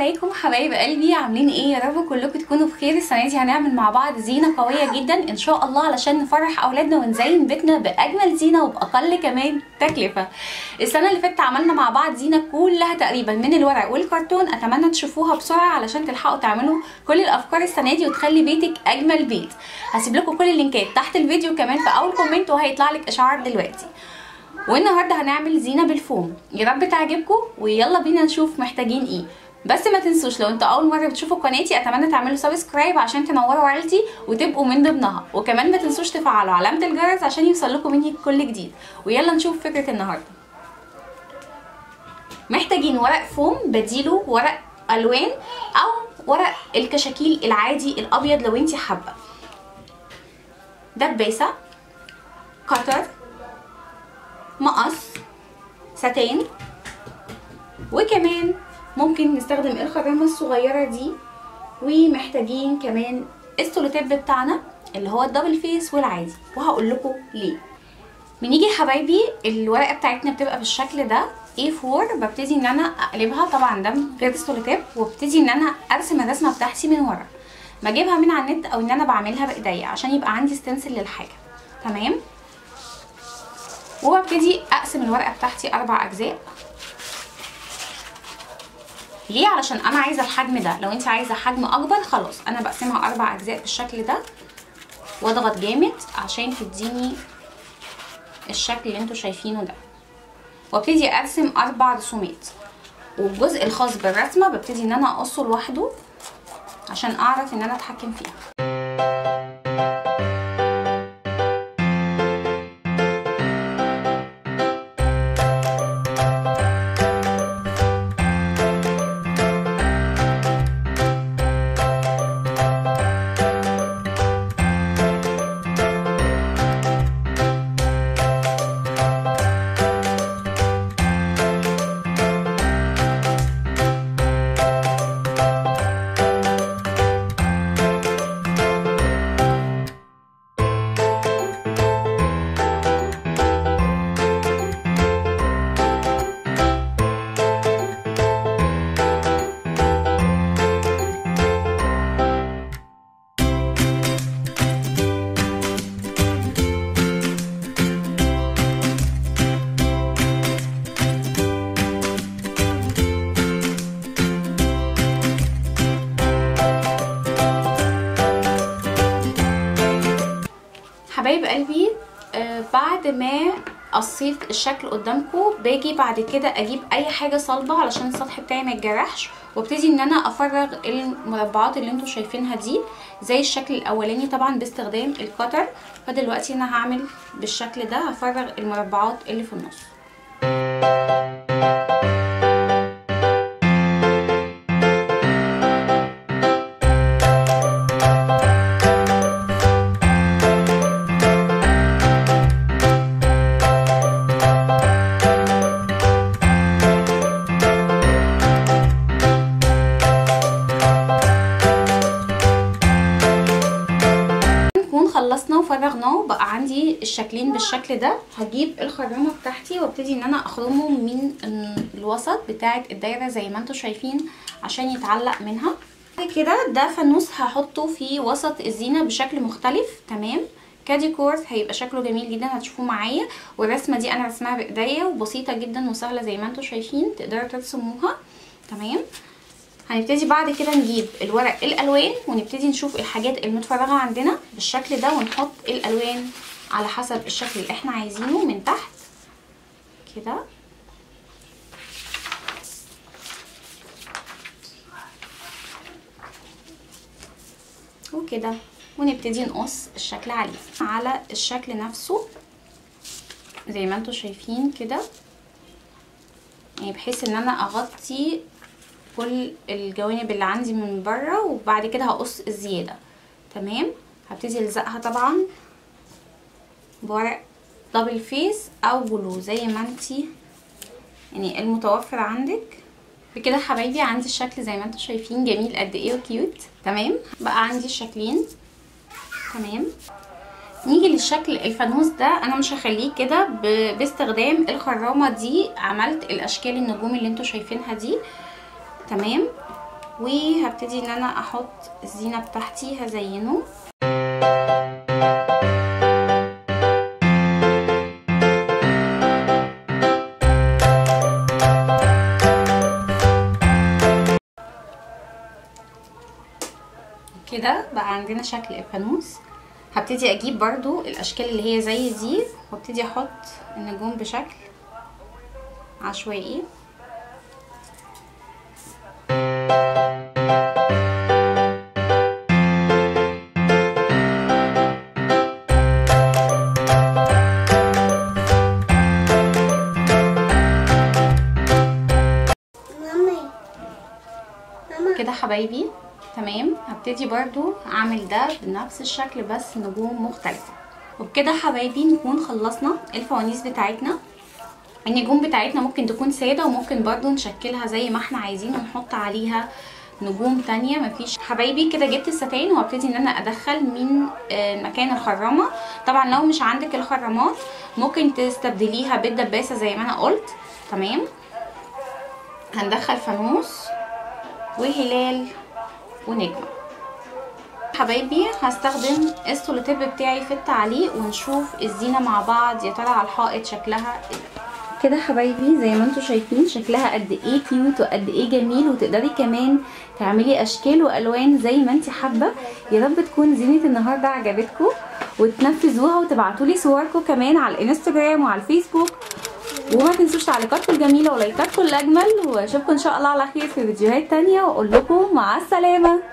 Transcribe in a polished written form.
عليكم حبايب قلبي، عاملين ايه؟ يا رب كلكم تكونوا بخير. السنه دي هنعمل مع بعض زينه قويه جدا ان شاء الله علشان نفرح اولادنا ونزين بيتنا باجمل زينه وباقل كمان تكلفه. السنه اللي فاتت عملنا مع بعض زينه كلها تقريبا من الورق والكرتون، اتمنى تشوفوها بسرعه علشان تلحقوا تعملوا كل الافكار السنه دي وتخلي بيتك اجمل بيت. هسيب لكم كل اللينكات تحت الفيديو كمان في اول كومنت، وهيطلع لك اشعار دلوقتي. والنهارده هنعمل زينه بالفوم، يا رب تعجبكم ويلا بينا نشوف محتاجين ايه. بس ما تنسوش لو انتوا اول مره بتشوفوا قناتي اتمنى تعملوا سبسكرايب عشان تنوروا عيلتي وتبقوا من ضمنها، وكمان ما تنسوش تفعلوا علامه الجرس عشان يوصلكم مني كل جديد. ويلا نشوف فكره النهارده. محتاجين ورق فوم بديله ورق الوان او ورق الكشاكيل العادي الابيض لو انتي حابه، دباسه، قطر، مقص، ستان، وكمان ممكن نستخدم الخرامه الصغيره دي. ومحتاجين كمان السولوتيب بتاعنا اللي هو الدبل فيس والعادي، وهقول لكم ليه. بنيجي يا حبايبي الورقه بتاعتنا بتبقى بالشكل ده A4، ببتدي ان انا اقلبها، طبعا ده غير السولوتيب، وابتدي ان انا ارسم الرسمه بتاعتي من ورا، بجيبها من على النت او ان انا بعملها بايديا عشان يبقى عندي ستنسل للحاجه. تمام. وببتدي اقسم الورقه بتاعتي 4 اجزاء. ليه؟ علشان انا عايزه الحجم ده، لو انت عايزه حجم اكبر خلاص انا بقسمها 4 اجزاء بالشكل ده، واضغط جامد عشان تديني الشكل اللي انتوا شايفينه ده. وابتدي ارسم 4 رسومات، والجزء الخاص بالرسمه ببتدي ان انا اقصه لوحده عشان اعرف ان انا اتحكم فيها. حبايب قلبي، بعد ما قصيت الشكل قدامكم باجي بعد كده اجيب اي حاجه صلبه علشان السطح بتاعي ما يتجرحش، وابتدي ان انا افرغ المربعات اللي انتوا شايفينها دي زي الشكل الاولاني طبعا باستخدام القطر. فدلوقتي انا هعمل بالشكل ده، هفرغ المربعات اللي في النص. خلصنا وفرغناه بقى عندي الشكلين بالشكل ده. هجيب الخرامه بتاعتي وابتدي ان انا اخرمه من الوسط بتاعه الدايره زي ما انتم شايفين عشان يتعلق منها. بعد كده ده فانوس هحطه في وسط الزينه بشكل مختلف. تمام. كديكور هيبقى شكله جميل جدا، هتشوفوه معايا. والرسمه دي انا رسمها بايديا وبسيطه جدا وسهله زي ما انتم شايفين، تقدروا ترسموها. تمام. هنبتدي بعد كده نجيب الورق الالوان ونبتدي نشوف الحاجات المتفرغه عندنا بالشكل ده، ونحط الالوان على حسب الشكل اللي احنا عايزينه من تحت كده. وكده، ونبتدي نقص الشكل على الشكل نفسه زي ما انتوا شايفين كده، يعني بحيث ان انا اغطي كل الجوانب اللي عندي من بره، وبعد كده هقص الزياده. تمام. هبتدي الزقها طبعا بورق دبل فيس او بلو زي ما انتي يعني المتوفر عندك. بكده حبايبي عندي الشكل زي ما انتوا شايفين جميل قد ايه وكيوت. تمام. بقى عندي الشكلين. تمام. نيجي للشكل الفانوس ده، انا مش هخليه كده باستخدام الخرامه دي. عملت الاشكال النجوم اللي انتوا شايفينها دي. تمام. وهبتدي ان انا احط الزينة بتاعتي هزينه. كده بقى عندنا شكل الفانوس. هبتدي اجيب برضو الاشكال اللي هي زي دي وابتدي احط النجوم بشكل عشوائي. كده حبايبي تمام. هبتدي برضو اعمل ده بنفس الشكل بس نجوم مختلفة. وبكده حبايبي نكون خلصنا الفوانيس بتاعتنا. النجوم بتاعتنا ممكن تكون سادة وممكن برضو نشكلها زي ما احنا عايزين ونحط عليها نجوم تانية مفيش. حبايبي كده جبت الستان وهبتدي ان انا ادخل من مكان الخرامة. طبعا لو مش عندك الخرامات ممكن تستبدليها بالدباسة زي ما انا قلت. تمام. هندخل فانوس وهلال ونجمة. حبايبي هستخدم السولوتيب بتاعي في التعليق ونشوف الزينة مع بعض يا ترى على الحائط شكلها كده. حبايبي زي ما انتم شايفين شكلها قد ايه كيوت وقد ايه جميل، وتقدري كمان تعملي اشكال والوان زي ما انت حابه. يا رب تكون زينة النهارده عجبتكم وتنفذوها وتبعتولي صوركم كمان على الانستجرام وعلى الفيسبوك. وما تنسوش تعليقاتكم الجميله ولايكاتكم الاجمل، واشوفكم ان شاء الله على خير في فيديوهات تانية، واقول لكم مع السلامه.